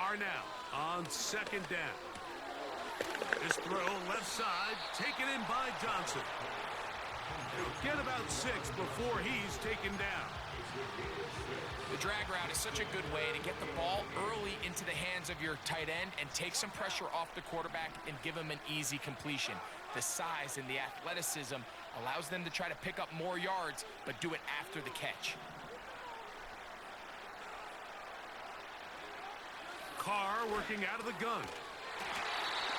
Carr now on second down. This throw left side, taken in by Johnson. He'll get about 6 before he's taken down. The drag route is such a good way to get the ball early into the hands of your tight end and take some pressure off the quarterback and give him an easy completion. The size and the athleticism allows them to try to pick up more yards, but do it after the catch. Carr working out of the gun.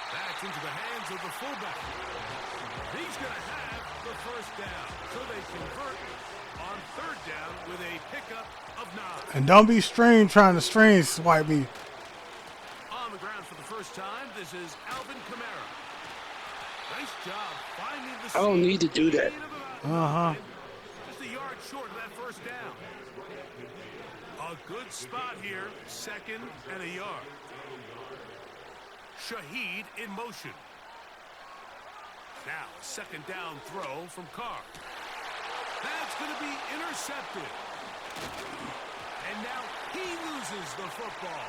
That's into the hands of the fullback. He's going to have the first down, so they convert on third down with a pickup of 9. And don't be trying to strange swipe me. On the ground for the first time, this is Alvin Kamara. Nice job finding the I don't need to do that. Just a yard short of that first down. A good spot here, second and a yard. Shaheed in motion. Now, a second down throw from Carr. That's going to be intercepted. And now he loses the football.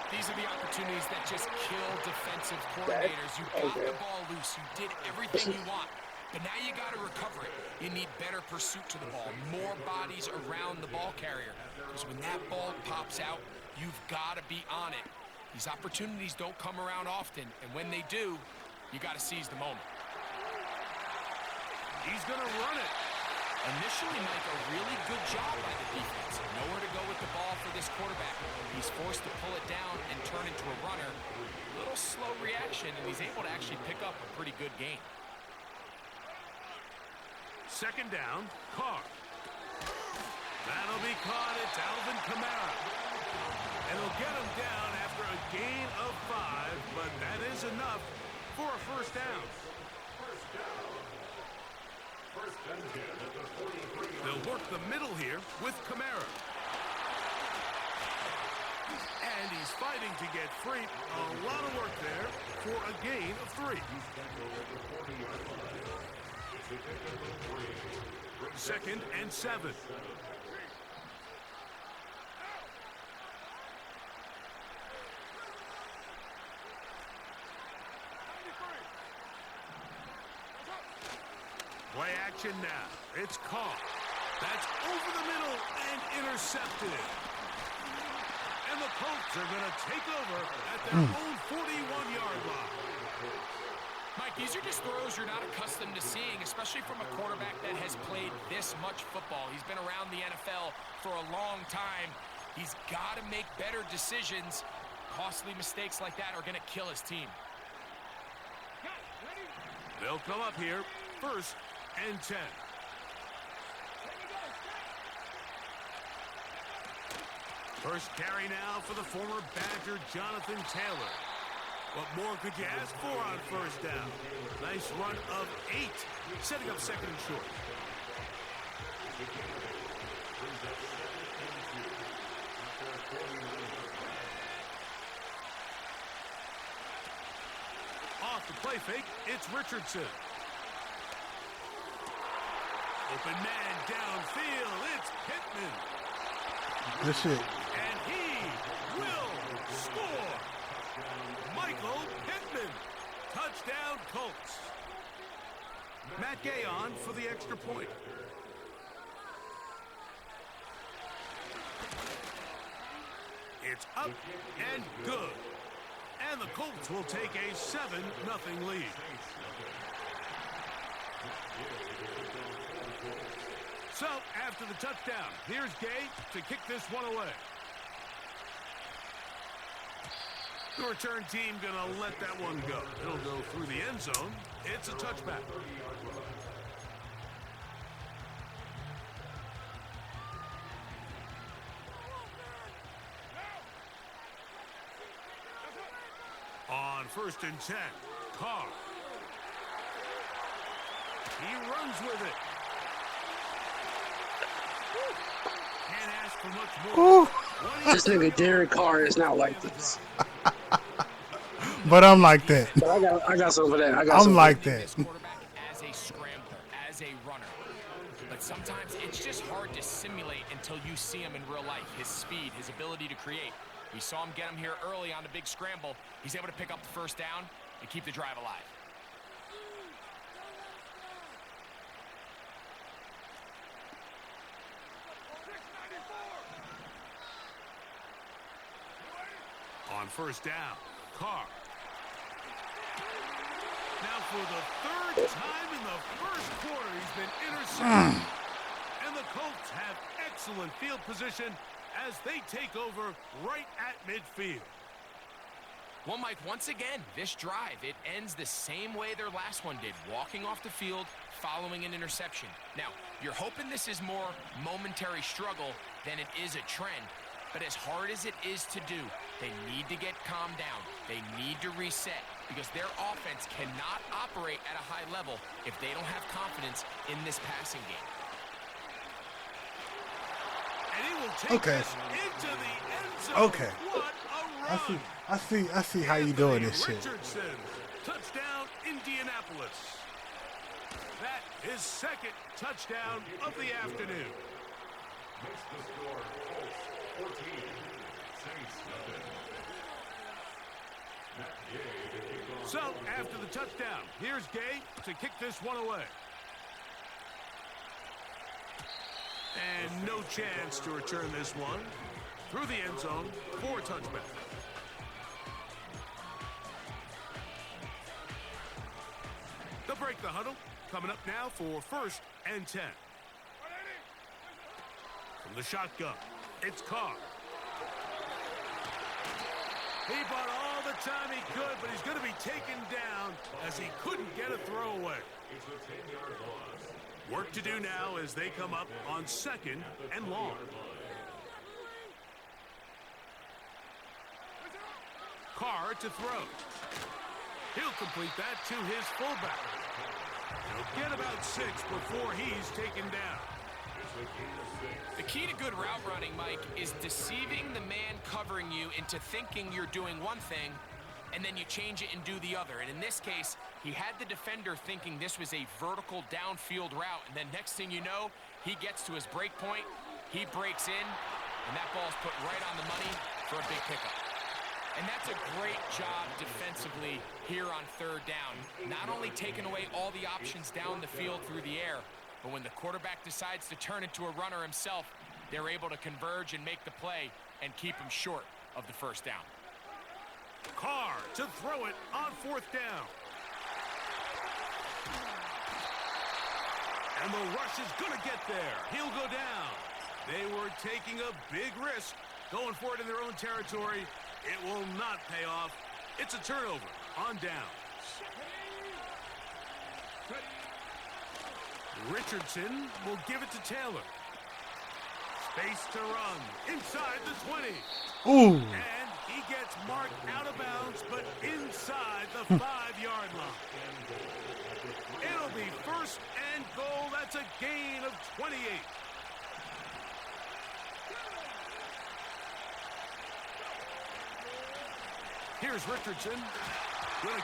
These are the opportunities that just kill defensive coordinators. You got the ball loose. You did everything you want. But now you got to recover it. You need better pursuit to the ball, more bodies around the ball carrier. Because when that ball pops out, you've got to be on it. These opportunities don't come around often, and when they do, you got to seize the moment. He's going to run it. Initially, Mike, a really good job by the defense. Nowhere to go with the ball for this quarterback. He's forced to pull it down and turn into a runner. A little slow reaction, and he's able to actually pick up a pretty good gain. Second down, Carr. That'll be caught. It's Alvin Kamara. And he'll get him down after a gain of 5, but that is enough for a first down. They'll work the middle here with Kamara. And he's fighting to get free. A lot of work there for a gain of 3. Second and 7. Play action now. It's Carr. That's over the middle and intercepted. And the Colts are going to take over at their own 41-yard line. Mike, these are just throws you're not accustomed to seeing, especially from a quarterback that has played this much football. He's been around the NFL for a long time. He's got to make better decisions. Costly mistakes like that are going to kill his team. They'll come up here, first and 10. First carry now for the former Badger, Jonathan Taylor. What more could you ask for on first down? Nice run of 8, setting up second and short. Off the play fake, it's Richardson. Open man downfield, it's Pittman. Good shit. And he will score. Michael Pittman. Touchdown Colts. Matt Gay on for the extra point. It's up and good. And the Colts will take a 7-0 lead. So, after the touchdown, here's Gay to kick this one away. The return team going to let that one go. It'll go through the end zone. It's a touchback. On first and 10, Carr. He runs with it. Can't ask for much more. This nigga Derek Carr is not like this. But I'm like that. But I got some of that. I'm like that. Quarterback as a scrambler, as a runner. But sometimes it's just hard to simulate until you see him in real life. His speed, his ability to create. We saw him get him here early on the big scramble. He's able to pick up the first down and keep the drive alive. On first down, Carr. Now for the third time in the first quarter, he's been intercepted. And the Colts have excellent field position as they take over right at midfield. Well, Mike, once again, this drive, it ends the same way their last one did, walking off the field, following an interception. Now, you're hoping this is more momentary struggle than it is a trend. But as hard as it is to do, they need to get calmed down. They need to reset because their offense cannot operate at a high level if they don't have confidence in this passing game. And he will take this into the end zone. Okay. What a run. I see how you doing this shit. Richardson, touchdown Indianapolis. That is second touchdown of the afternoon. Makes the score Colts 14, Saints nothing. Matt Gay to kick off. So, after the touchdown, here's Gay to kick this one away. And no chance to return this one through the end zone for a touchback. They'll break the huddle. Coming up now for 1st and 10. From the shotgun, it's Carr. He bought all the time he could, but he's going to be taken down as he couldn't get a throw away. It's a 10-yard loss. Work to do now as they come up on 2nd and long. Carr to throw. He'll complete that to his fullback. He'll get about 6 before he's taken down. The key to good route running, Mike, is deceiving the man covering you into thinking you're doing one thing, and then you change it and do the other. And in this case, he had the defender thinking this was a vertical downfield route, and then next thing you know, he gets to his break point, he breaks in, and that ball's put right on the money for a big pickup. And that's a great job defensively here on 3rd down. Not only taking away all the options down the field through the air, but when the quarterback decides to turn into a runner himself, they're able to converge and make the play and keep him short of the 1st down. Carr to throw it on 4th down. And the rush is going to get there. He'll go down. They were taking a big risk, going for it in their own territory. It will not pay off. It's a turnover on down. Richardson will give it to Taylor. Space to run inside the 20. Ooh. And he gets marked out of bounds, but inside the 5-yard line. It'll be 1st and goal. That's a gain of 28. Here's Richardson.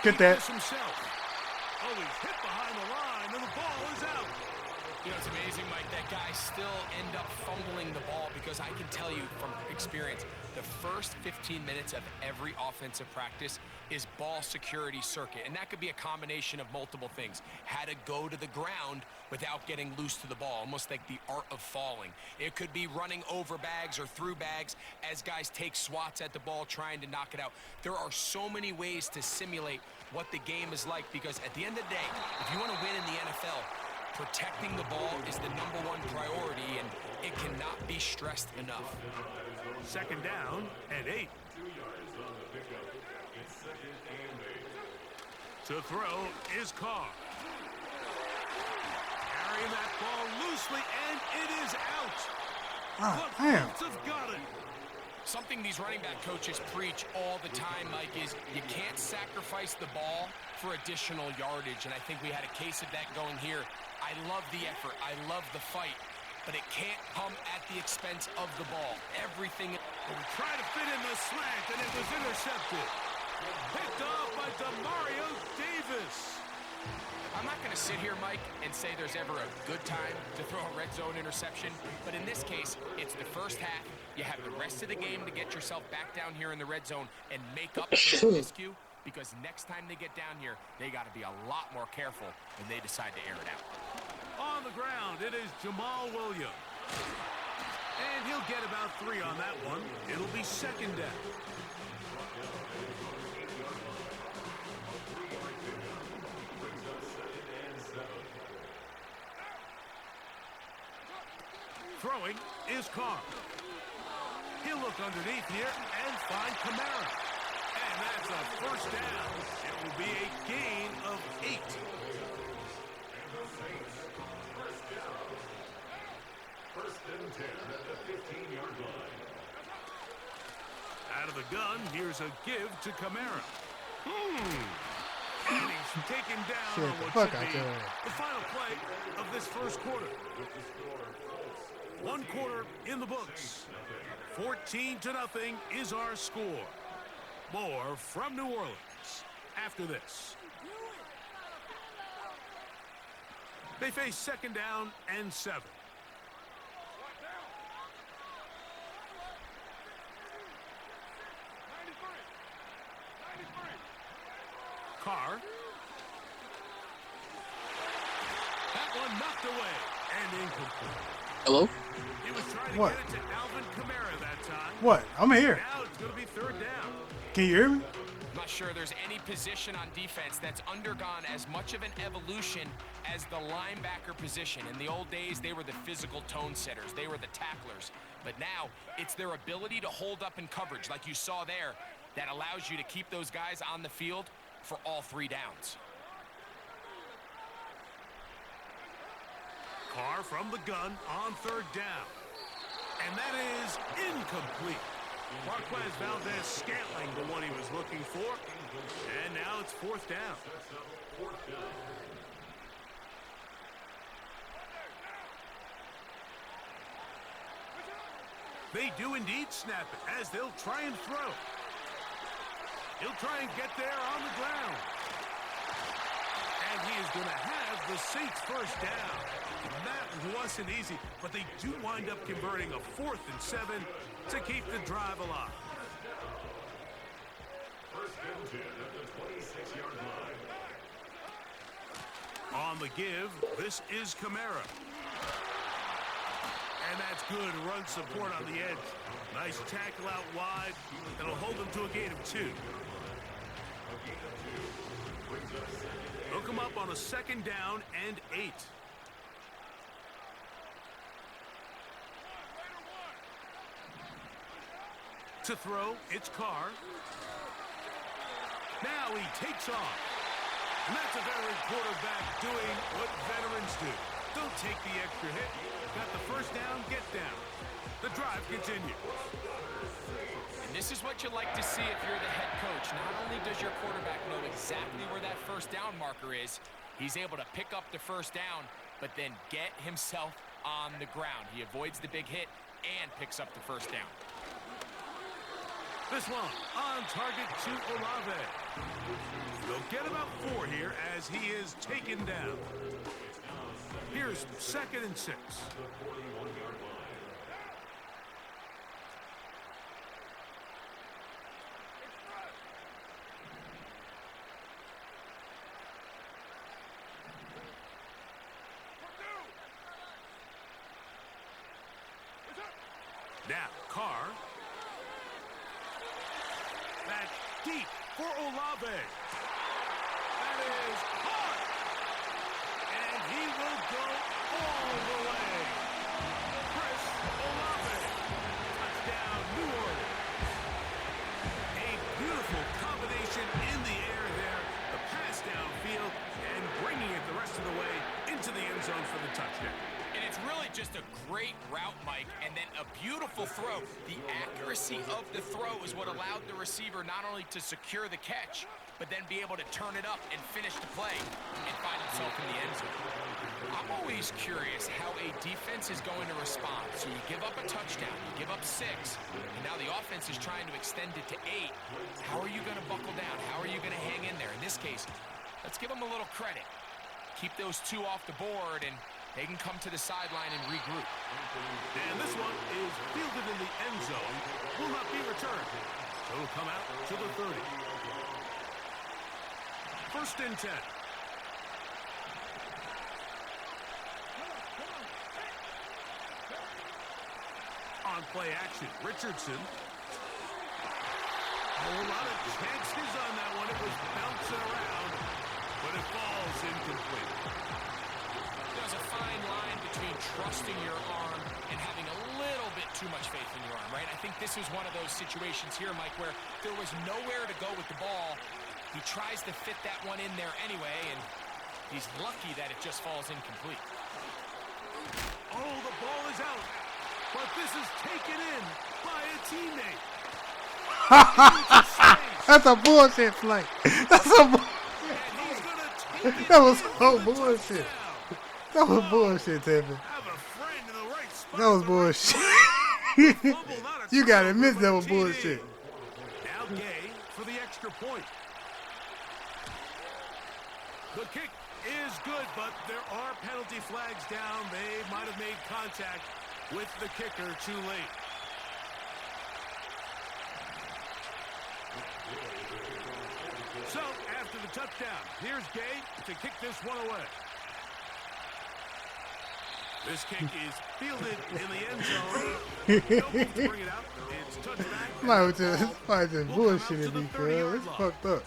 Get that. Himself. Oh, he's hit behind the line, and the ball is out. You know, it's amazing, Mike, that guys still end up fumbling the ball because I can tell you from experience, the first 15 minutes of every offensive practice is ball security circuit. And that could be a combination of multiple things. How to go to the ground without getting loose to the ball, almost like the art of falling. It could be running over bags or through bags as guys take swats at the ball trying to knock it out. There are so many ways to simulate what the game is like because at the end of the day, if you want to win in the NFL, protecting the ball is the #1 priority, and it cannot be stressed enough. 2nd down and 8. 2 yards on the pickup. It's 2nd and 8. To throw is Carr. Carrying that ball loosely, and it is out. The Damn. Colts have got it. Something these running back coaches preach all the time, Mike, is you can't sacrifice the ball for additional yardage, and I think we had a case of that going here. I love the effort. I love the fight, but it can't come at the expense of the ball. Everything. They tried to fit in the slant, and it was intercepted. Picked off by Demario Davis. I'm not going to sit here, Mike, and say there's ever a good time to throw a red zone interception, but in this case, it's the first half. You have the rest of the game to get yourself back down here in the red zone and make up for the miscue, because next time they get down here, they got to be a lot more careful when they decide to air it out. On the ground, it is Jamal Williams. And he'll get about 3 on that one. It'll be second down. Throwing is Carr. He'll look underneath here and find Kamara. And that's a first down. It will be a gain of 8. First and 10 at the 15-yard line. Out of the gun, here's a give to Kamara. And he's taken down Shit, on the what fuck should out be there. the final play of this first quarter. 1 quarter in the books. 14-0 is our score. More from New Orleans after this. They face second down and 7. Carr. That one knocked away and incomplete. Hello? He was trying to What? get it to Alvin Kamara that time. What? I'm here. Now it's going to be third down. Can you hear me? I'm not sure there's any position on defense that's undergone as much of an evolution as the linebacker position. In the old days, they were the physical tone setters. They were the tacklers. But now, it's their ability to hold up in coverage, like you saw there, that allows you to keep those guys on the field for all 3 downs. Carr from the gun on third down. And that is incomplete. Marquez Valdez-Scantling, the one he was looking for. And now it's fourth down. They do indeed snap it as they'll try and throw. He'll try and get there on the ground. And he is going to have the Saints first down. That wasn't easy, but they do wind up converting a 4th and 7 to keep the drive alive. First and 10 at the 26-yard line. On the give, this is Kamara. And that's good run support on the edge. Nice tackle out wide. That'll hold them to a gain of 2. They'll come up on a second down and 8. To throw, it's Carr. Now he takes off. And that's a veteran quarterback doing what veterans do. Don't take the extra hit. Got the first down, get down. The drive continues. And this is what you like to see if you're the head coach. Not only does your quarterback know exactly where that first down marker is, he's able to pick up the first down, but then get himself on the ground. He avoids the big hit and picks up the first down. This one on target to Olave. They'll get about 4 here as he is taken down. Here's second and 6. Now, Carr. That's deep for Olave. That is hard. And he will go all the way. Chris Olave. Touchdown, New Orleans. A beautiful combination in the air there. The pass downfield and bringing it the rest of the way into the end zone for the touchdown. And it's really just a great route, Mike, and then a beautiful throw. The accuracy of the throw is what allowed the receiver not only to secure the catch, but then be able to turn it up and finish the play and find himself in the end zone. I'm always curious how a defense is going to respond. So you give up a touchdown, you give up 6, and now the offense is trying to extend it to 8. How are you going to buckle down? How are you going to hang in there? In this case, let's give them a little credit. keep those two off the board, and they can come to the sideline and regroup. And this one is fielded in the end zone. Will not be returned. So it'll come out to the 30. First and 10. On play action, Richardson. A whole lot of chances on that one. It was bouncing around, but it falls incomplete. There's a fine line between trusting your arm and having a little bit too much faith in your arm, right? I think this is one of those situations here, Mike, where there was nowhere to go with the ball. He tries to fit that one in there anyway, and he's lucky that it just falls incomplete. Oh, the ball is out, but this is taken in by a teammate. That's a bullshit play. That's a that was so bullshit. That was bullshit, Tevin. That was bullshit. You gotta admit that was bullshit. Now Gay for the extra point. The kick is good, but there are penalty flags down. They might have made contact with the kicker too late. So, after the touchdown, here's Gay to kick this one away. This kick is fielded in the end zone. No move to bring it out. It's touchback. Might just bullshitting me, girl. It's fucked up.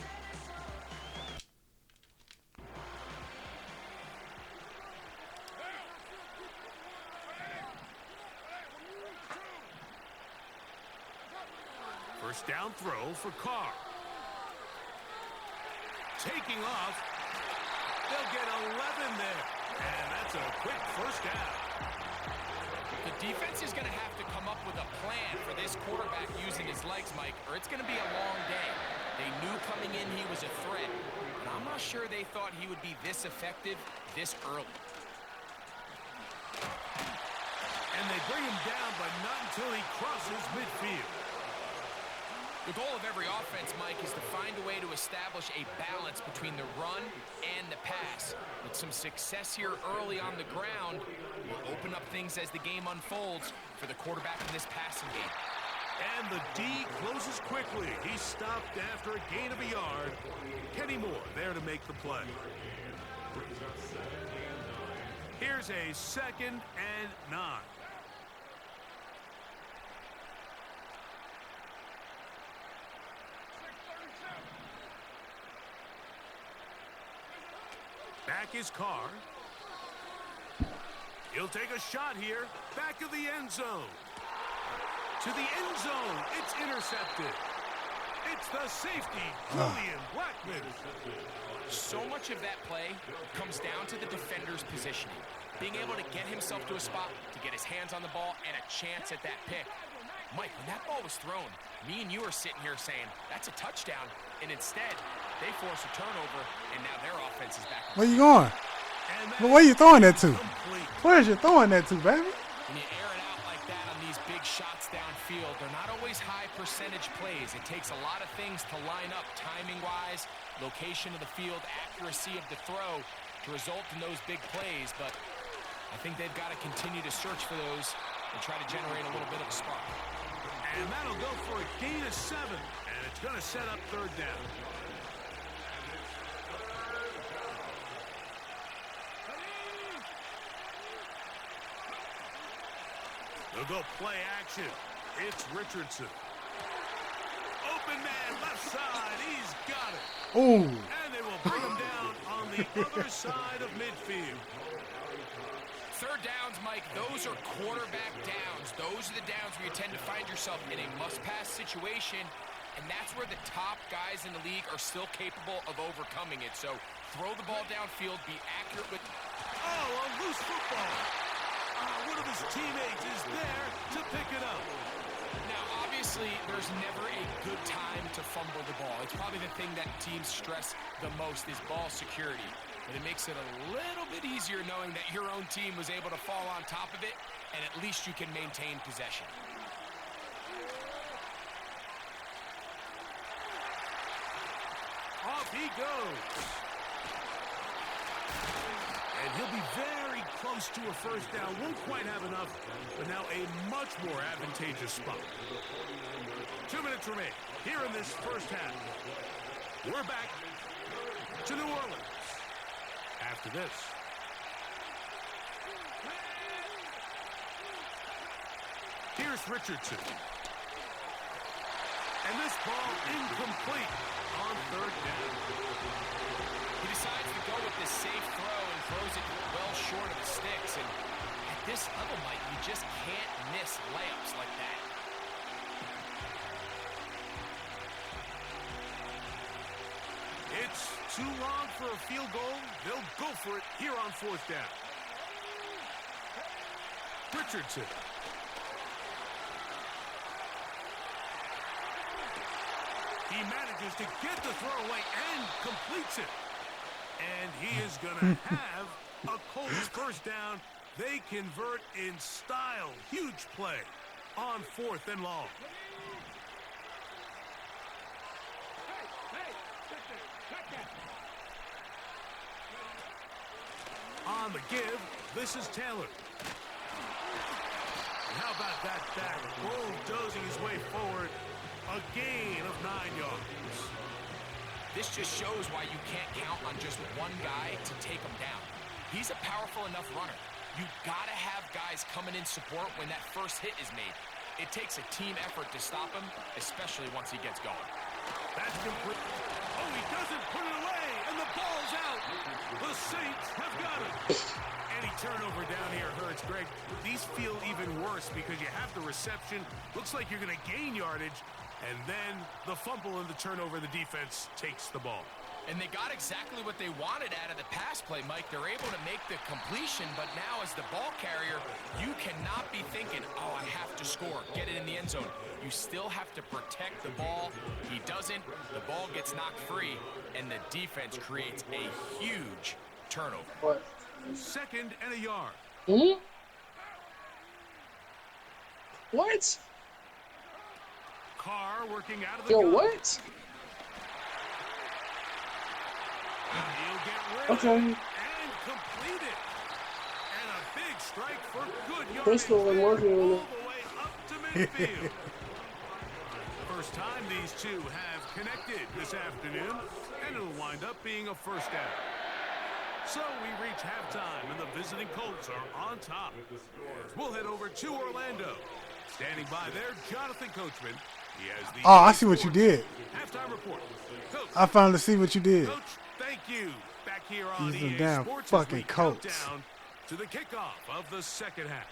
First down throw for Carr. Taking off. They'll get 11 there. And that's a quick first down. The defense is going to have to come up with a plan for this quarterback using his legs, Mike, or it's going to be a long day. They knew coming in he was a threat, but I'm not sure they thought he would be this effective this early. And they bring him down, but not until he crosses midfield. The goal of every offense, Mike, is to find a way to establish a balance between the run and the pass. With some success here early on the ground, will open up things as the game unfolds for the quarterback in this passing game. And the D closes quickly. He's stopped after a gain of a yard. Kenny Moore there to make the play. Here's a 2nd and 9. Back is Carr. He'll take a shot here. Back of the end zone. To the end zone. It's intercepted. It's the safety, Julian Blackman. So much of that play comes down to the defender's positioning. Being able to get himself to a spot, to get his hands on the ball, and a chance at that pick. Mike, when that ball was thrown, me and you are sitting here saying, that's a touchdown. And instead, they force a turnover, and now their offense is back. Where you going? Where you throwing that to? Where's you throwing that to, baby? When you air it out like that on these big shots downfield, they're not always high percentage plays. It takes a lot of things to line up timing-wise, location of the field, accuracy of the throw to result in those big plays. But I think they've got to continue to search for those and try to generate a little bit of a spark. And that'll go for a gain of 7. And it's going to set up 3rd down. They'll go play action. It's Richardson. Open man, left side. He's got it. Ooh. And they will bring him down on the other side of midfield. 3rd downs, Mike, those are quarterback downs. Those are the downs where you tend to find yourself in a must-pass situation, and that's where the top guys in the league are still capable of overcoming it. So throw the ball downfield, be accurate with... Oh, a loose football. One of his teammates is there to pick it up. Now, obviously, there's never a good time to fumble the ball. It's probably the thing that teams stress the most is ball security. But it makes it a little bit easier knowing that your own team was able to fall on top of it, and at least you can maintain possession. Off he goes. And he'll be very close to a first down. Won't quite have enough, but now a much more advantageous spot. 2 minutes remain here in this first half. We're back to New Orleans after this. Here's Richardson. And this ball incomplete on third down. He decides to go with this safe throw and throws it well short of the sticks. And at this level, Mike, you just can't miss layups like that. It's too long for a field goal. They'll go for it here on fourth down. Richardson. He manages to get the throw away and completes it. And he is going to have a Colts first down. They convert in style. Huge play on 4th and long. On the give, this is Taylor. How about that back bulldozing his way forward? A gain of 9 yards. This just shows why you can't count on just one guy to take him down. He's a powerful enough runner. You gotta have guys coming in support when that first hit is made. It takes a team effort to stop him, especially once he gets going. That's complete. Oh, he doesn't put it away, and the ball's out. The Saints have got it. Any turnover down here hurts, Greg. These feel even worse because you have the reception. Looks like you're going to gain yardage, and then the fumble and the turnover, the defense takes the ball. And they got exactly what they wanted out of the pass play, Mike. They're able to make the completion, but now as the ball carrier, you cannot be thinking, oh, I have to score, get it in the end zone. You still have to protect the ball. He doesn't. The ball gets knocked free, and the defense creates a huge turnover. What? 2nd and a yard. Hmm? What? Carr working out of the Yo, gun. what? He'll get rid Okay. of it and complete it. And a big strike for good yardage Crystal and there, working all with the way up to midfield. First time these two have connected this afternoon, and it'll wind up being a first down. So we reach halftime, and the visiting Colts are on top. We'll head over to Orlando. Standing by there, Jonathan Coachman. He has the Oh, I see what you did. halftime report. Coach. I finally see what you did. Coach, thank you. Back here on These EA damn Sports fucking as we Colts. count down to the kickoff of the second half.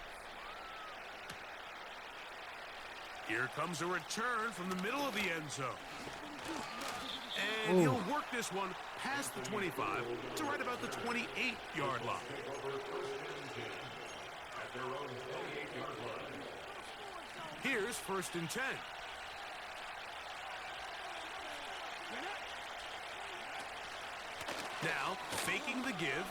Here comes a return from the middle of the end zone. And he'll work this one past the 25 to right about the 28-yard line. Here's 1st and 10. Now, faking the give.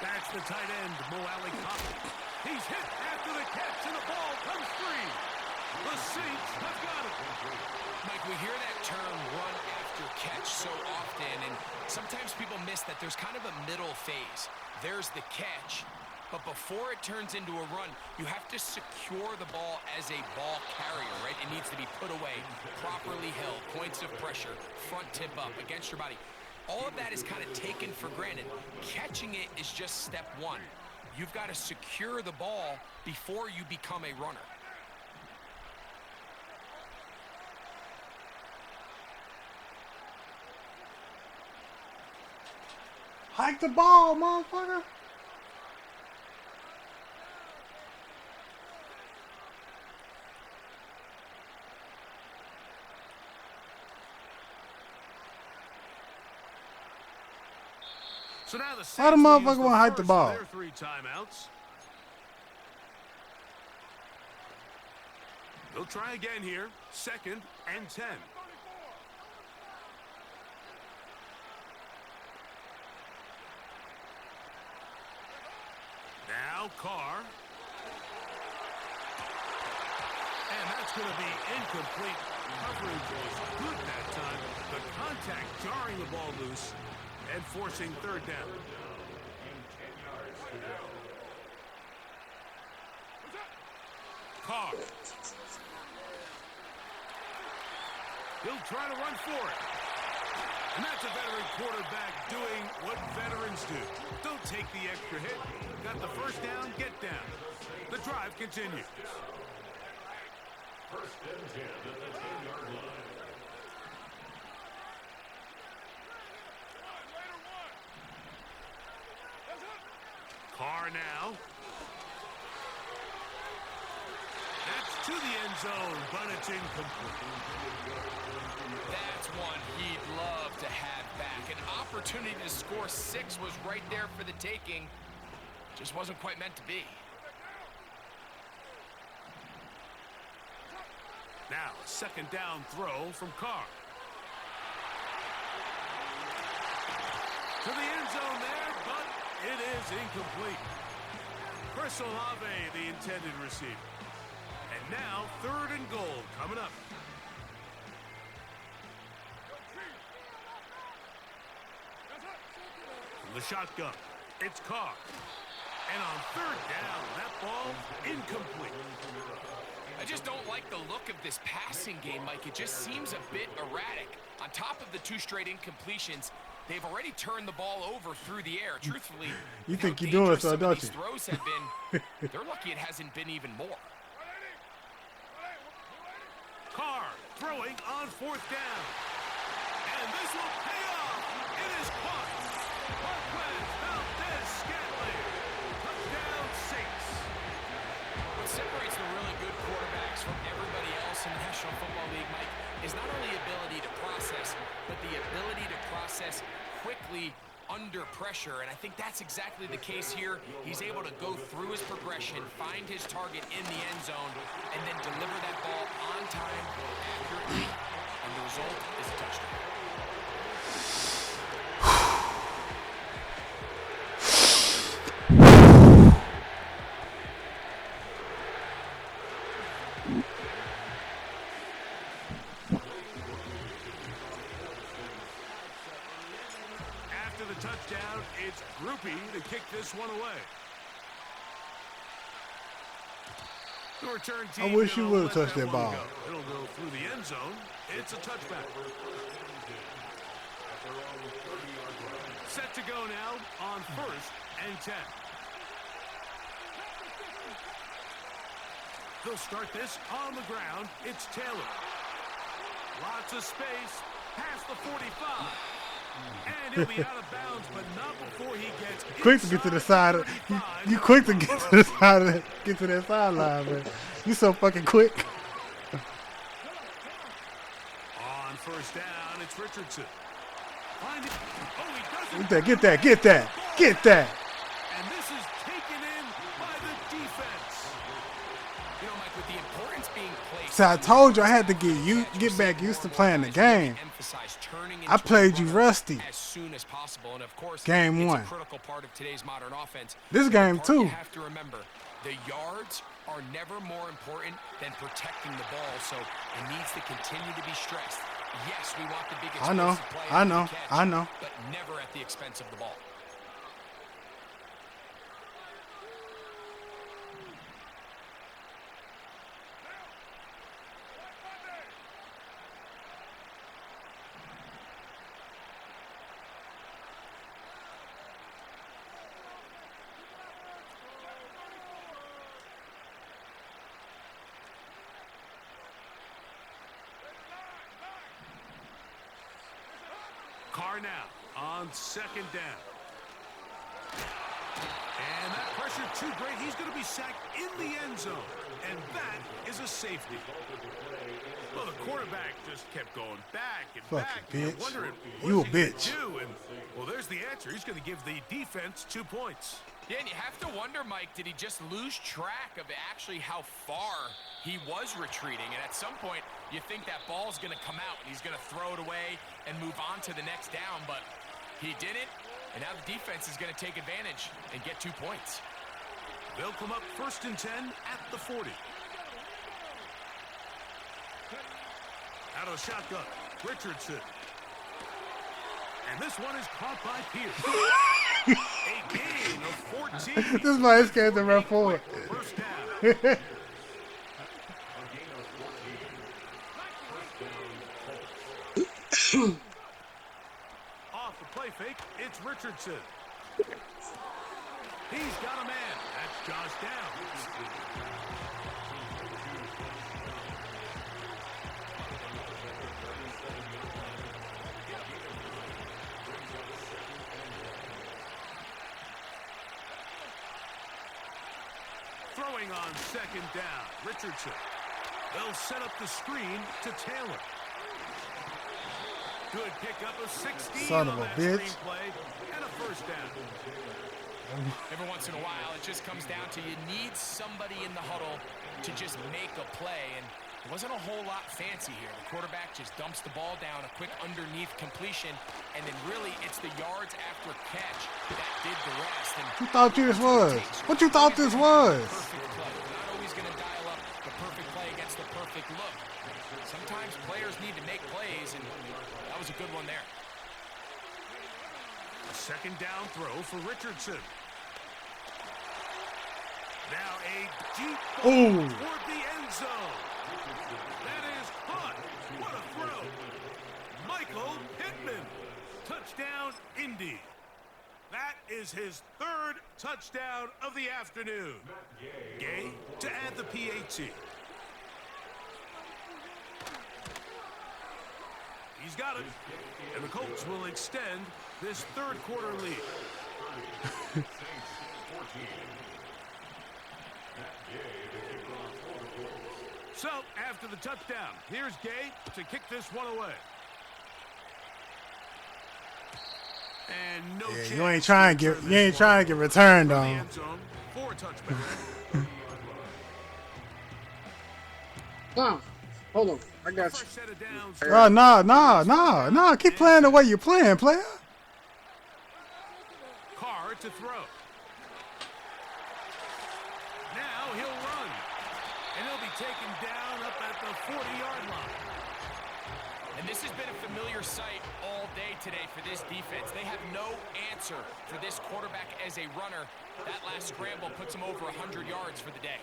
That's the tight end, Mo Alley Coffin. He's hit after the catch, and the ball comes free. The Saints have got it. Mike, we hear that term run after catch so often, and sometimes people miss that there's kind of a middle phase. There's the catch, but before it turns into a run, you have to secure the ball as a ball carrier, right? It needs to be put away, properly held, points of pressure, front tip up against your body. All of that is kind of taken for granted. Catching it is just step one. You've got to secure the ball before you become a runner. Hike the ball, motherfucker. So now the Why the Saints will motherfucker use the wanna hike the first ball? of their 3 timeouts. They'll try again here. 2nd and 10. Now Carr. And that's going to be incomplete. Coverage was good that time. The contact jarring the ball loose. and forcing third down. Carr. He'll try to run for it. And that's a veteran quarterback doing what veterans do. Don't take the extra hit. Got the first down, get down. The drive continues. First and 10 at the 10-yard line. Carr now. That's to the end zone, but it's incomplete. That's one he'd love to have back. An opportunity to score 6 was right there for the taking. Just wasn't quite meant to be. Now, second down throw from Carr. To the end zone there, but it is incomplete. Chris Olave, the intended receiver. And now, third and goal coming up. From the shotgun, it's Carr. And on third down, that ball incomplete. I just don't like the look of this passing game, Mike. It just seems a bit erratic. On top of the 2 straight incompletions, they've already turned the ball over through the air. Truthfully, you think you're doing so, don't you? Throws have been, they're lucky it hasn't been even more. Carr throwing on fourth down. And this will pay off. It is caught. Marquez Valdez-Scantling. Touchdown Saints. What separates the really good quarterbacks from everybody else in the National Football League, Mike, is not only ability to process, but the ability to process quickly under pressure, and I think that's exactly the case here. He's able to go through his progression, find his target in the end zone, and then deliver that ball on time, accurately, and the result is a touchdown. After the touchdown, it's Groupie to kick this one away. The return team I wish you would have let touched that one ball. go. It'll go through the end zone. It's a touchback. Set to go now on first and 10. They'll start this on the ground. It's Taylor. Lots of space past the 45. And he'll be out of bounds, but not before he gets Quick to get to the side. You quick to get to the side of that, get to that sideline, man. You so fucking quick. On first down, it's Richardson. Find it. Oh, he doesn't. Get that, get that, get that. And this is taken in by the defense. You know, Mike, with the importance being placed. So I told you I had to get back used to playing the game. I played you rusty. As soon as possible, and of course, Game it's 1. a critical part of today's modern offense. This game The part 2. You have to remember, the yards are never more important than protecting the ball, so it needs to continue to be stressed. Yes, we want the big I know, explosive play I after know, the catch, I know. but never at the expense of the ball. Carr now on second down. And that pressure too great. He's going to be sacked in the end zone. And that is a safety. Well, the quarterback just kept going back and Fucking back. And bitch. wondering You what's a he gonna bitch. do? And, well, there's the answer. He's going to give the defense 2 points. Yeah, and you have to wonder, Mike, did he just lose track of actually how far he was retreating? And at some point, you think that ball's going to come out and he's going to throw it away and move on to the next down, but he didn't, and now the defense is going to take advantage and get 2 points. They'll come up first and 10 at the 40. Out of the shotgun, Richardson. And this one is caught by Pierce. A gain of 14. This is why this game's a run forward. First down. A gain of 14. First down, Colts. Off the play fake, it's Richardson. He's got a man. That's Josh Downs. Throwing on second down, Richardson. They'll set up the screen to Taylor. Good pickup of 16 Son of on a that bitch. screenplay and a first down. Every once in a while, it just comes down to you need somebody in the huddle to just make a play, and it wasn't a whole lot fancy here. The quarterback just dumps the ball down, a quick underneath completion, and then really it's the yards after catch that did the rest. And What you thought this was? What you thought this was? perfect play. We're not always going to dial up the perfect play against the perfect look. Sometimes players need to make plays, and that was a good one there. A second down throw for Richardson. Now a deep ball Ooh. toward the end zone. That is caught. What a throw. Michael Pittman. Touchdown, Indy. That is his third touchdown of the afternoon. Gay to add the PAT. He's got it. And the Colts will extend this third quarter lead. Saints 14. Matt Gay, the kicker for the Colts. So, after the touchdown, here's Gay to kick this one away. And no chance. You ain't trying to get returned from the on. end zone for a touchback. Nah, hold on. I got you. First set of downs. No. Keep playing the way you're playing, player. Carr to throw. Now he'll run. And he'll be taken down up at the 40-yard line. And this has been a familiar sight all day today for this defense. They have no answer for this quarterback as a runner. That last scramble puts him over 100 yards for the day.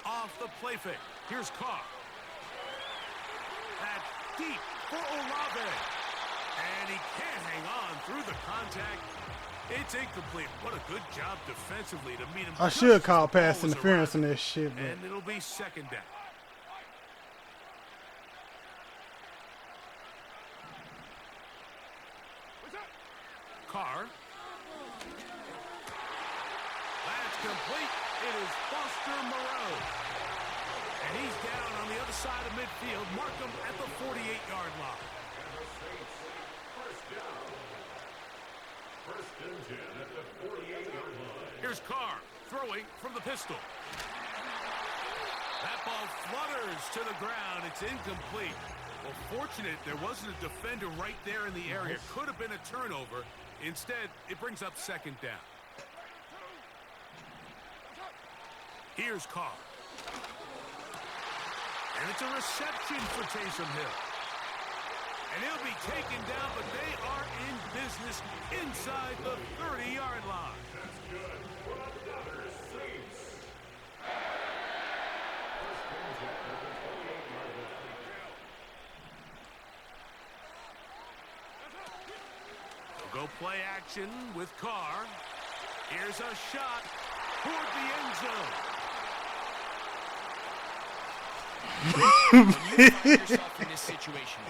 Off the play fake. Here's Carr. That's deep for Olave. And he can't hang on through the contact. It's incomplete. What a good job defensively to meet him. I just should as call the ball pass was interference in arriving. this shit, but And it'll be second down. Carr. That's complete. It is Foster Moreau. And he's down on the other side of midfield. Mark him at the 48-yard line. First down. First and 10 at the 48-yard line. Here's Carr throwing from the pistol. That ball flutters to the ground. It's incomplete. Well, fortunate there wasn't a defender right there in the area. Could have been a turnover. Instead, it brings up second down. Here's Carr. And it's a reception for Taysom Hill. And he'll be taken down, but they are in business inside the 30-yard line. That's good. What up, Dodgers? Saints. First and 10 at the 48-yard line. They'll go play action with Carr. Here's a shot toward the end zone. When you find yourself in this situation,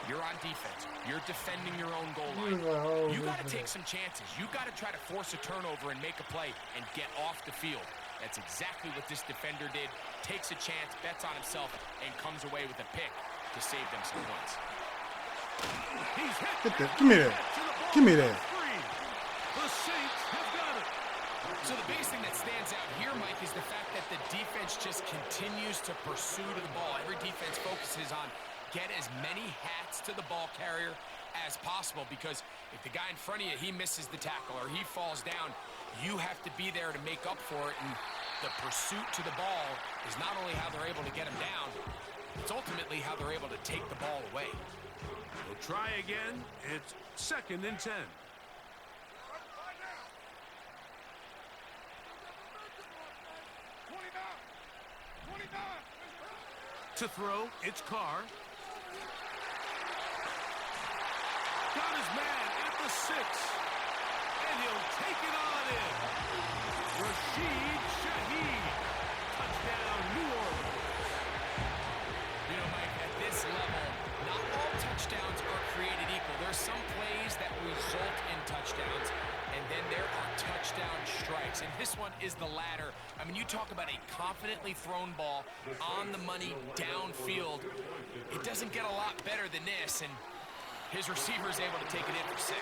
you're on defense, you're defending your own goal line, you got to take some chances. You got to try to force a turnover and make a play and get off the field. That's exactly what this defender did. Takes a chance, bets on himself, and comes away with a pick to save them some points. He's hit. Get that. Give me that. Give me that. The Saints have got it. So the biggest thing that stands out here, Mike, is the fact that the defense just continues to pursue to the ball. Every defense focuses on get as many hats to the ball carrier as possible, because if the guy in front of you, he misses the tackle or he falls down, you have to be there to make up for it. And the pursuit to the ball is not only how they're able to get him down, It's ultimately how they're able to take the ball away. We'll try again. It's 2nd and 10. To throw, it's Carr. Got his man at the 6. And he'll take it on in. Rashid Shaheed. Touchdown, New Orleans. You know, Mike, at this level, not all touchdowns are created equal. There's some plays that result in touchdowns, and then there are touchdown strikes. And this one is the latter. I mean, you talk about a confidently thrown ball on the money downfield. It doesn't get a lot better than this, and his receiver is able to take it in for 6.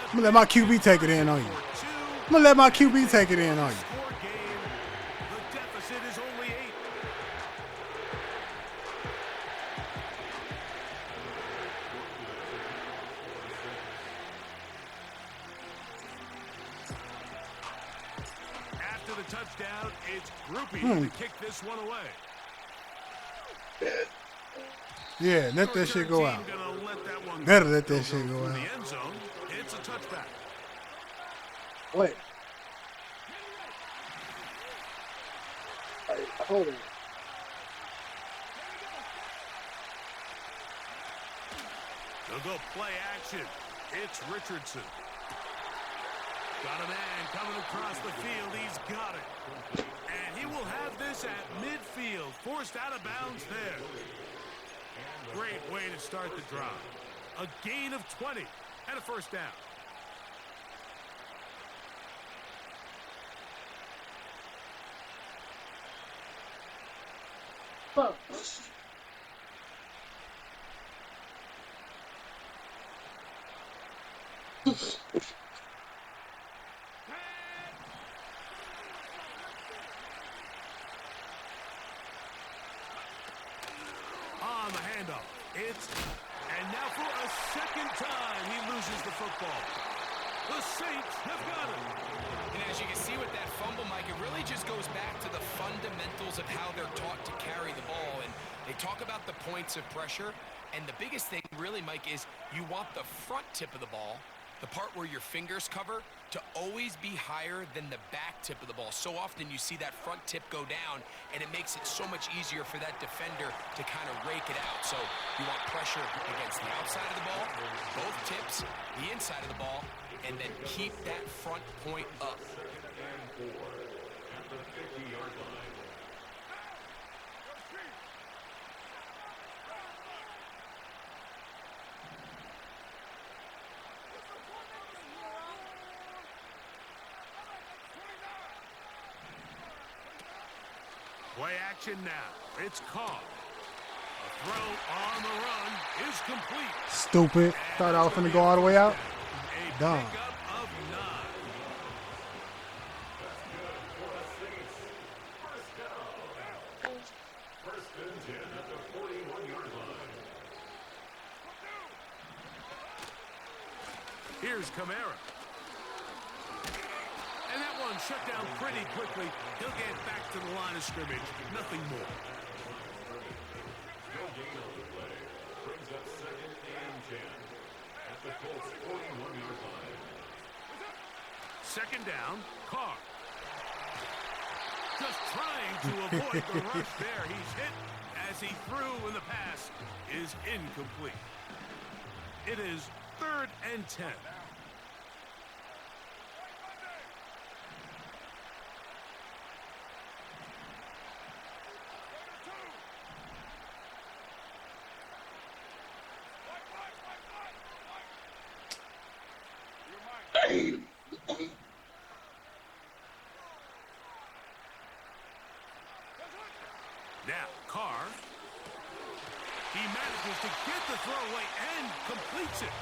I'm gonna let my QB take it in on you. I'm gonna let my QB take it in on you. Score game. The deficit is only 8. After the touchdown, it's Groupie to kick this one away. Yeah, let that shit go out. Gonna let that one Better go. let that They'll shit go go through out. the end zone. It's a touchback. Wait. Hey, hold it. They'll go play action. It's Richardson. Got a man coming across the field. He's got it. And he will have this at midfield. Forced out of bounds there. Great way to start the drive. A gain of 20 and a 1st down. Fuck. On the handoff. And now for a 2nd time, he loses the football. The Saints have got it. And as you can see with that fumble, Mike, it really just goes back to the fundamentals of how they're taught to carry the ball. And they talk about the points of pressure. And the biggest thing really, Mike, is you want the front tip of the ball, the part where your fingers cover, to always be higher than the back tip of the ball. So often you see that front tip go down, and it makes it so much easier for that defender to kind of rake it out. So you want pressure against the outside of the ball, both tips, the inside of the ball, and then keep that front point up. And 4 at the 50-yard line. Play action now. It's Carr. A throw on the run is complete. Stupid. Thought I was finna go all the way out. A Dumb. pickup of 9. First and 10 at the 41-yard line. Here's Kamara. And that one shut down pretty quickly. He'll get back to the line of scrimmage. Nothing more. No gain on the play. Brings up 2nd and 10 at the Colts 41-yard line. 2nd down, Carr. Just trying to avoid the rush there. He's hit as he threw, and the pass is incomplete. It is 3rd and 10. Now, Carr. He manages to get the throwaway and completes it.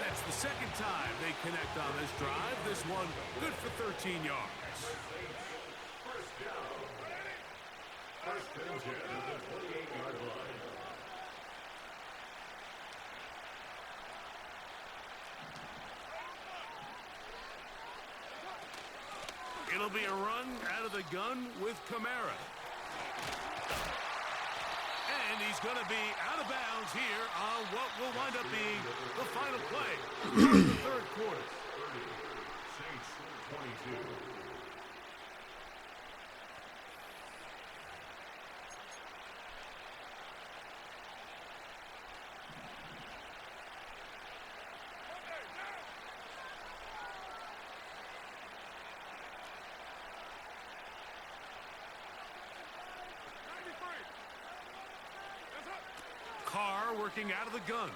That's the 2nd time they connect on this drive. This one good for 13 yards. First down. First and 10 at the 28-yard line. It'll be a run out of the gun with Kamara. He's going to be out of bounds here on what will wind up being the final play of the third quarter. 30, Saints 22. Carr working out of the gun.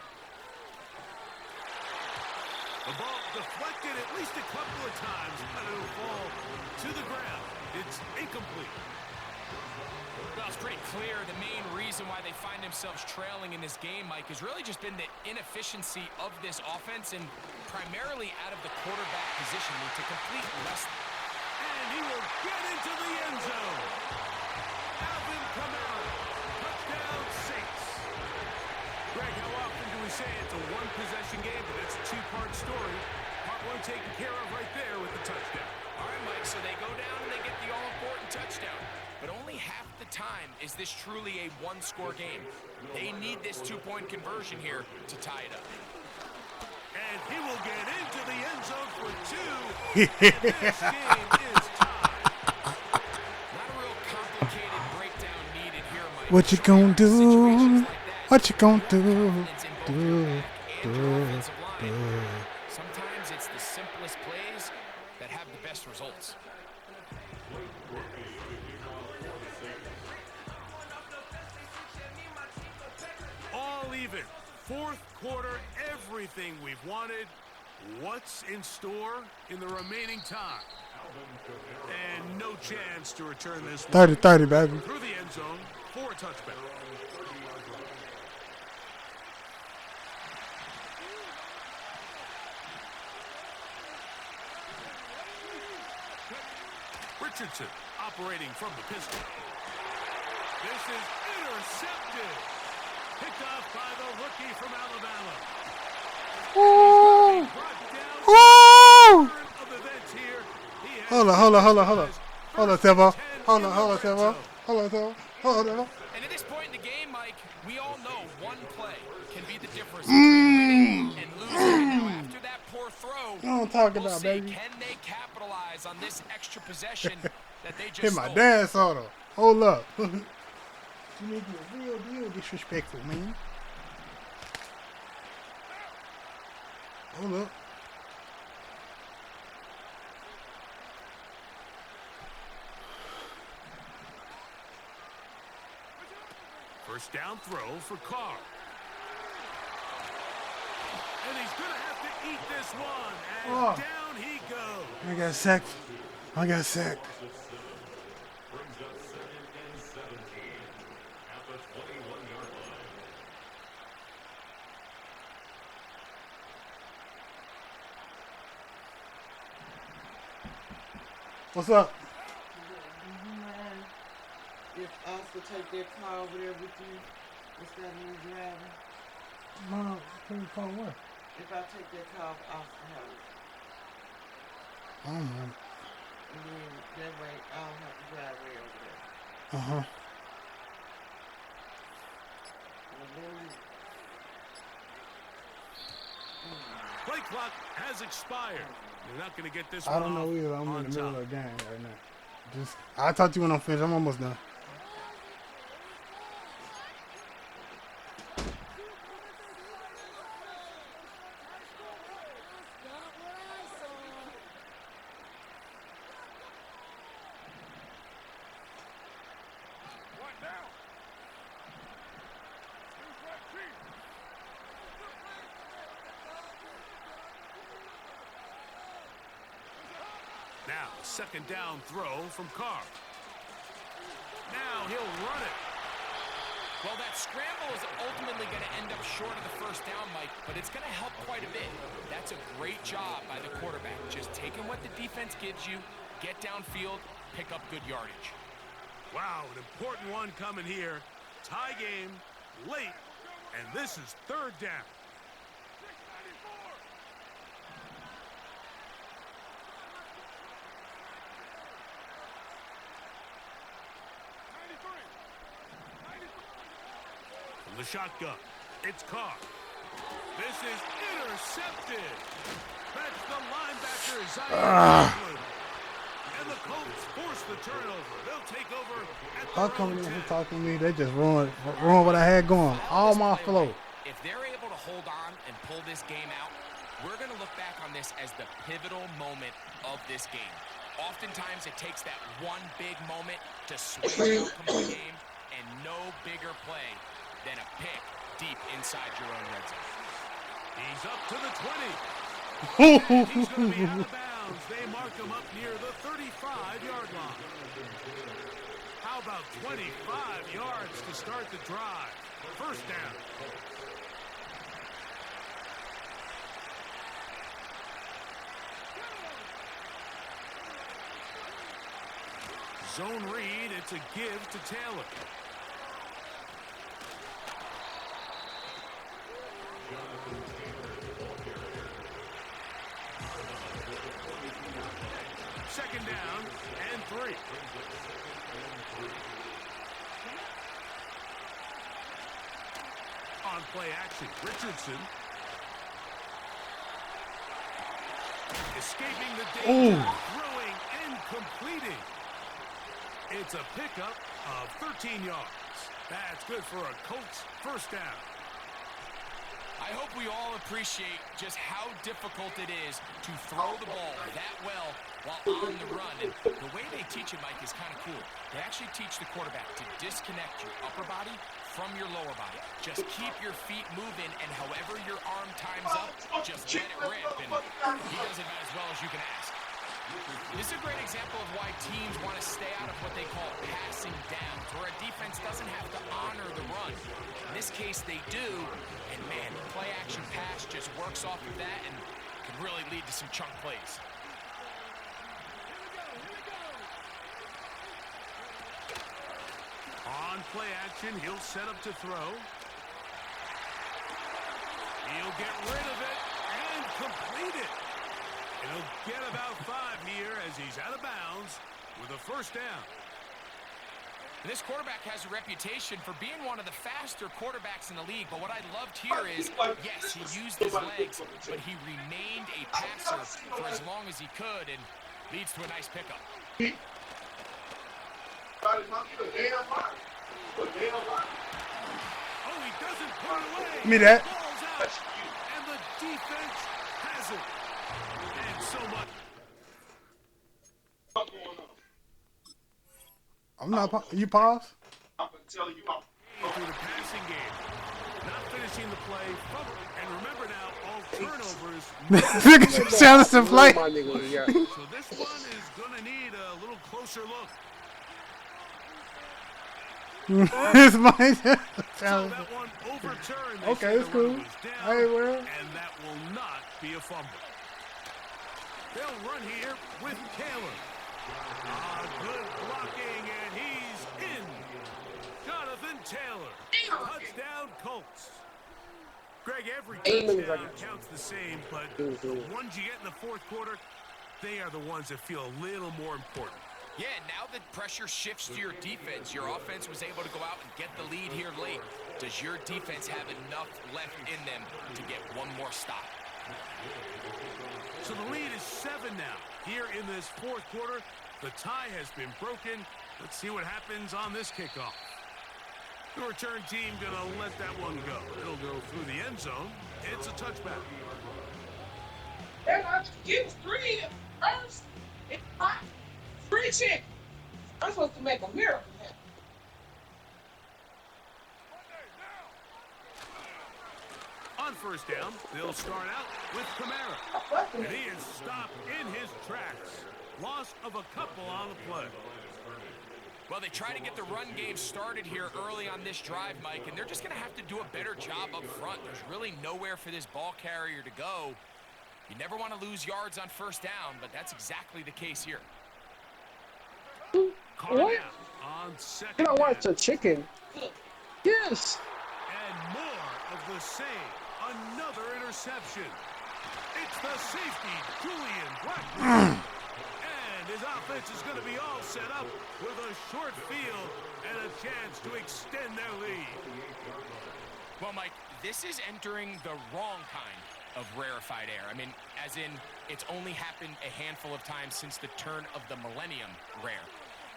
The ball deflected at least a couple of times, but it'll fall to the ground. It's incomplete. Well, it's pretty clear the main reason why they find themselves trailing in this game, Mike, has really just been the inefficiency of this offense and primarily out of the quarterback position to complete less. And he will get into the end zone. Alvin Kamara, touchdown Saints. Greg, how often do we say it's a one-possession game, but it's a two-part story? Part one taken care of right there with the touchdown. All right, Mike, so they go down and they get the all-important touchdown. But only half the time is this truly a one-score game. They need this two-point conversion here to tie it up. And he will get into the end zone for two. And this game is tied. Not a real complicated breakdown needed here, Mike. What you gonna do? Situations like that, What you gonna do? confidence in both your Do, back and your offensive line. Sometimes it's the simplest plays that have the best results. All even. Fourth quarter, everything we've wanted. What's in store in the remaining time? And no chance to return this one 30-30, baby. through the end zone for a touchback. Richardson operating from the pistol. This is intercepted. Picked off by the rookie from Alabama. Woo! Brought down Woo! of events here. He has Hold on. Hold on, Tevo. Hold on, in the red Tevo. zone. Hold on. And at this point in the game, Mike, we all know one play can be the difference between winning and losing. And now after that poor throw, You don't talk we'll about, see, baby. can they capitalize on this extra possession that they just Hit my stole? dance on him. Hold up. You make me a real disrespectful, man. Hold up. First down throw for Carr. And he's going to have to eat this one. And Oh. down he goes. I got sacked. Brings up second and 17 at the 21-yard line. What's up? If I was to take that car over there with you instead of me driving, No, can you call what? if I take that car off the house, I don't know. and then that way I don't have to drive way over there. Uh-huh. And then, Play clock has expired. You're not going to get this I one don't know off either. I'm on in the middle top. of the game right now. I'll talk to you when I'm finished. I'm almost done. Now, second down throw from Carr. Now he'll run it. Well, that scramble is ultimately going to end up short of the first down, Mike, but it's going to help quite a bit. That's a great job by the quarterback. Just taking what the defense gives you, get downfield, pick up good yardage. Wow, an important one coming here. Tie game, late, and this is third down. the shotgun. It's Carr. This is intercepted. That's the linebacker, Zion. And the Colts force the turnover. They'll take over at How their come own they 10. talking to me? They just ruined what I had going. All my flow. If they're able to hold on and pull this game out, we're going to look back on this as the pivotal moment of this game. Oftentimes, it takes that one big moment to sway the outcome of the game, and no bigger play than a pick deep inside your own red zone. He's up to the 20. And he's going to be out of bounds. They mark him up near the 35-yard line. How about 25 yards to start the drive? First down. Zone read, it's a give to Taylor. Second down and 3. On play action, Richardson. Escaping the danger, throwing and completing. It's a pickup of 13 yards. That's good for a Colts first down. I hope we all appreciate just how difficult it is to throw the ball that well while on the run. And the way they teach it, Mike, is kind of cool. They actually teach the quarterback to disconnect your upper body from your lower body. Just keep your feet moving, and however your arm times up, just let it rip. And he does it about as well as you can ask. This is a great example of why teams want to stay out of what they call passing downs, where a defense doesn't have to honor the run. In this case, they do, and man, the play-action pass just works off of that and can really lead to some chunk plays. On play action, he'll set up to throw. He'll get rid of it and complete it. And he'll get about 5 here as he's out of bounds with a first down. This quarterback has a reputation for being one of the faster quarterbacks in the league, but what I loved here is, yes, he used his legs, but he remained a passer for as long as he could, and leads to a nice pickup. Oh, he doesn't put it away. Give me that. Ball's out, and the defense has it. And so much. I'm not. You pause? Through the passing game. Not finishing the play. And remember now, all turnovers. Look at you sound some play. So this one is going to need a little closer look. It's mine. So that one overturned. Okay, it's cool. Hey, well. And that will not be a fumble. They'll run here with Taylor. Good blocking, and he's in. Jonathan Taylor. Touchdown, Colts. Greg, every touchdown counts the same, but the ones you get in the fourth quarter, they are the ones that feel a little more important. Yeah, now that pressure shifts to your defense, your offense was able to go out and get the lead here late. Does your defense have enough left in them to get one more stop? So the lead is 7 now. Here in this fourth quarter, the tie has been broken. Let's see what happens on this kickoff. The return team gonna let that one go. It'll go through the end zone. It's a touchback. And I get 3 first. It's hot. 3 chick. I'm supposed to make a miracle happen. On first down, they'll start out with Kamara. And he is stopped in his tracks. Loss of a couple on the play. Well, they try to get the run game started here early on this drive, Mike, and they're just going to have to do a better job up front. There's really nowhere for this ball carrier to go. You never want to lose yards on first down, but that's exactly the case here. What? On second Can I watch down. a chicken? Yes. And more of the same. Another interception. It's the safety, Julian Blackburn. And his offense is going to be all set up with a short field and a chance to extend their lead. Well, Mike, this is entering the wrong kind of rarefied air. I mean, as in, it's only happened a handful of times since the turn of the millennium rare.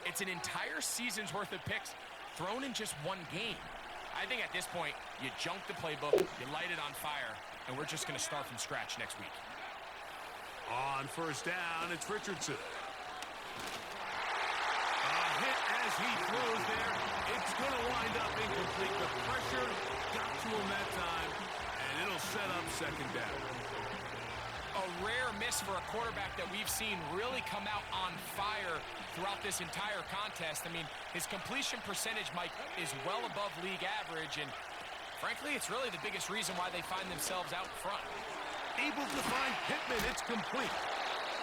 It's an entire season's worth of picks thrown in just one game. I think at this point, you junk the playbook, you light it on fire, and we're just going to start from scratch next week. On first down, it's Richardson. A hit as he throws there. It's going to wind up incomplete. The pressure got to him that time, and it'll set up second down. A rare miss for a quarterback that we've seen really come out on fire throughout this entire contest. I mean, his completion percentage, Mike, is well above league average, and frankly, it's really the biggest reason why they find themselves out front. Able to find Pittman, it's complete.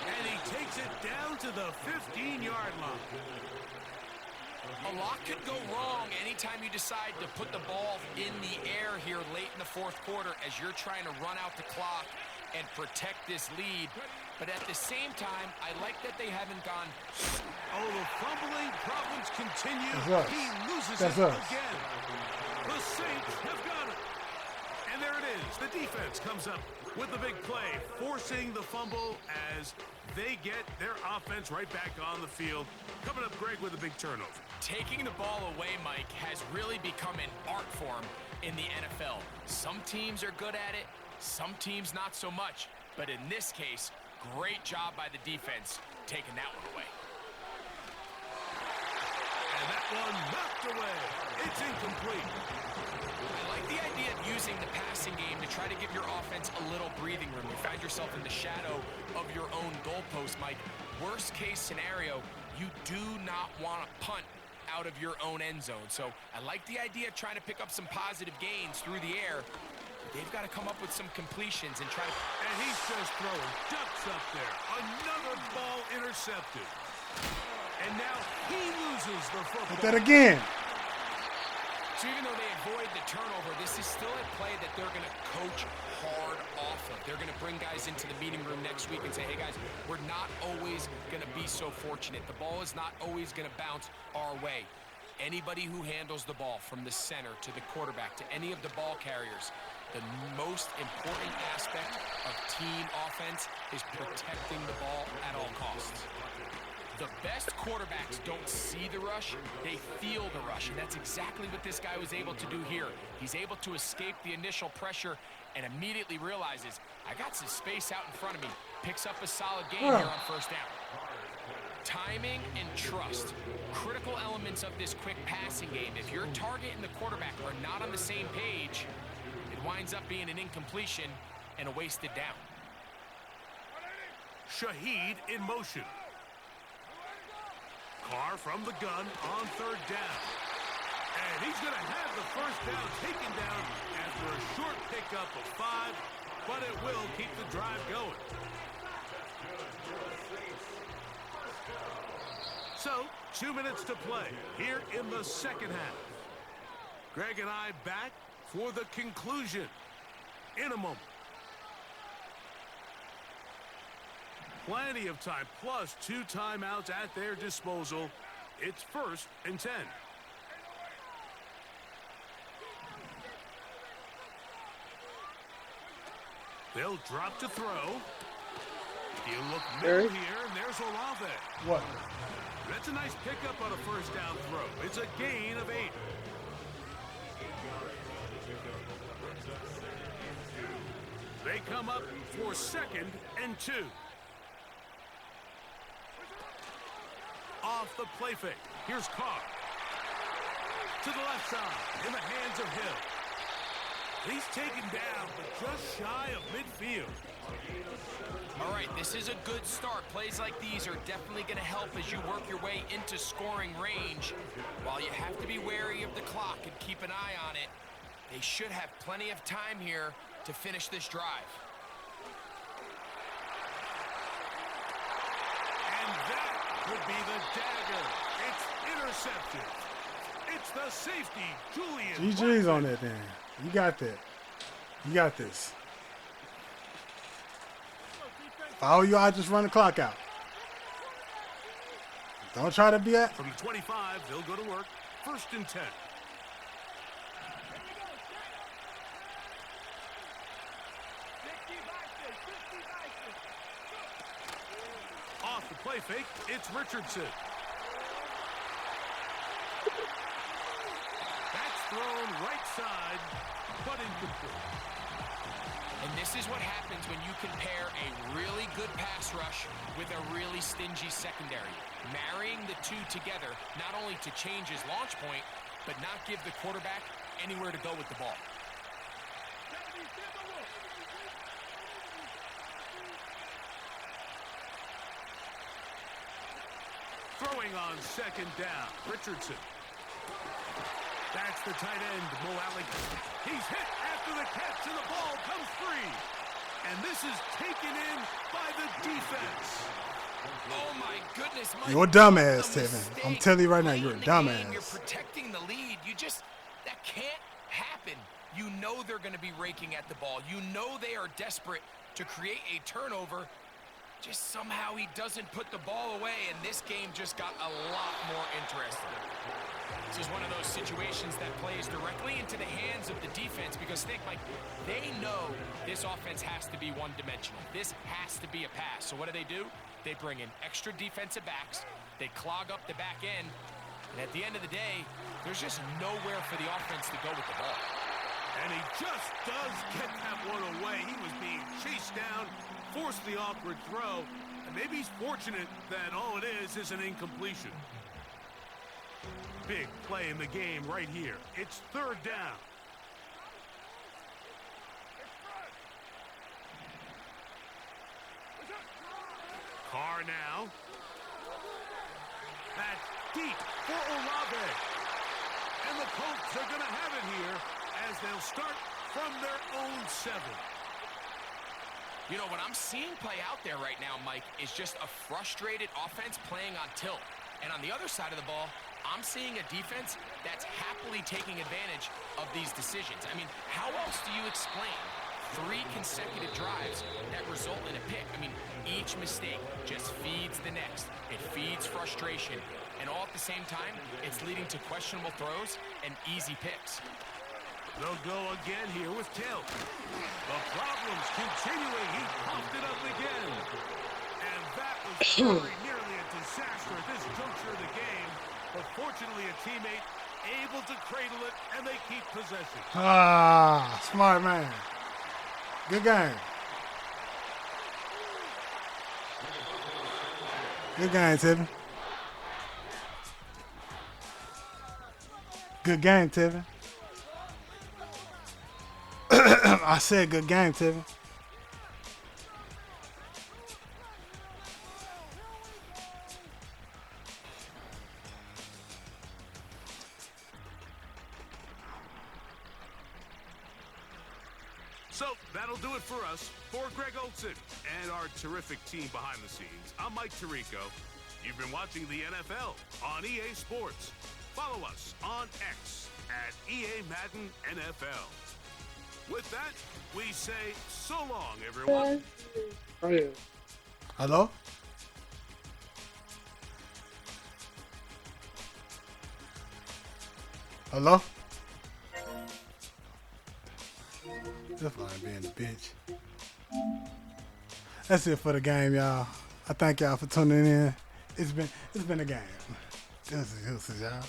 And he takes it down to the 15-yard line. A lot could go wrong anytime you decide to put the ball in the air here late in the fourth quarter as you're trying to run out the clock and protect this lead. But at the same time, I like that they haven't gone. Oh, the fumbling problems continue. He loses it again. The Saints have got it. And there it is. The defense comes up with the big play, forcing the fumble as they get their offense right back on the field. Coming up, Greg, with a big turnover. Taking the ball away, Mike, has really become an art form in the NFL. Some teams are good at it, some teams not so much. But in this case, great job by the defense taking that one away. And that one knocked away. It's incomplete. I like the idea of using the passing game to try to give your offense a little breathing room. You find yourself in the shadow of your own goalpost, Mike. Worst case scenario, you do not want to punt out of your own end zone. So I like the idea of trying to pick up some positive gains through the air. They've got to come up with some completions and try to... And he's just throwing ducks up there. Another ball intercepted. And now he loses the football. Hit that again. So even though they avoid the turnover, this is still a play that they're going to coach hard off of. They're going to bring guys into the meeting room next week and say, hey, guys, we're not always going to be so fortunate. The ball is not always going to bounce our way. Anybody who handles the ball from the center to the quarterback to any of the ball carriers, the most important aspect of team offense is protecting the ball at all costs. The best quarterbacks don't see the rush, they feel the rush, and that's exactly what this guy was able to do here. He's able to escape the initial pressure and immediately realizes, I got some space out in front of me. Picks up a solid gain here on first down. Timing and trust, critical elements of this quick passing game. If your target and the quarterback are not on the same page, it winds up being an incompletion and a wasted down. Shaheed in motion. Carr from the gun on third down. And he's going to have the first down taken down after a short pickup of 5, but it will keep the drive going. So, 2 minutes to play here in the second half. Greg and I back for the conclusion in a moment. Plenty of time, plus 2 timeouts at their disposal. It's 1st and 10. They'll drop to throw. He'll look middle here, and there's Olave. What? That's a nice pickup on a first down throw. It's a gain of 8. They come up for 2nd and 2. Off the play fake. Here's Carr. To the left side, in the hands of Hill. He's taken down, but just shy of midfield. All right, this is a good start. Plays like these are definitely going to help as you work your way into scoring range. While you have to be wary of the clock and keep an eye on it, they should have plenty of time here to finish this drive. And that would be the dagger. It's intercepted. It's the safety, Julian. GG's on that thing. You got that. You got this. If I were you, I'd just run the clock out. Don't try to be at. From the 25, they'll go to work. 1st and 10. off the play fake, it's Richardson. That's thrown right side, but incomplete. And this is what happens when you compare a really good pass rush with a really stingy secondary. Marrying the two together, not only to change his launch point, but not give the quarterback anywhere to go with the ball. Throwing on second down, Richardson. That's the tight end, Mo Alley. He's hit after the catch, and the ball comes free. And this is taken in by the defense. Oh, my goodness, Mike. You're a dumbass, Tevin. I'm telling you right now, you're a dumbass. You're protecting the lead. That can't happen. You know they're going to be raking at the ball. You know they are desperate to create a turnover. Just somehow he doesn't put the ball away, and this game just got a lot more interesting. This is one of those situations that plays directly into the hands of the defense because think, Mike, they know this offense has to be one-dimensional. This has to be a pass. So what do? They bring in extra defensive backs. They clog up the back end. And at the end of the day, there's just nowhere for the offense to go with the ball. And he just does get that one away. He was being chased down, forced the awkward throw, and maybe he's fortunate that all it is an incompletion. Big play in the game right here. It's third down. Carr now. That's deep for Olave. And the Colts are going to have it here as they'll start from their own 7. You know, what I'm seeing play out there right now, Mike, is just a frustrated offense playing on tilt. And on the other side of the ball, I'm seeing a defense that's happily taking advantage of these decisions. I mean, how else do you explain 3 consecutive drives that result in a pick? I mean, each mistake just feeds the next. It feeds frustration. And all at the same time, it's leading to questionable throws and easy picks. They'll go again here with Till. The problems continuing. He pumped it up again. And that was very nearly a disaster at this juncture of the game. But fortunately, a teammate able to cradle it, and they keep possession. Ah, smart man. Good game. Good game, Tevin. Good game, Tevin. I said good game, Tevin. So that'll do it for us. For Greg Olson and our terrific team behind the scenes, I'm Mike Tirico. You've been watching the NFL on EA Sports. Follow us on X at EA Madden NFL. With that, we say so long, everyone. Oh, yeah. Hello? Hello? This line being a bitch. That's it for the game, y'all. I thank y'all for tuning in. It's been a game. This is y'all.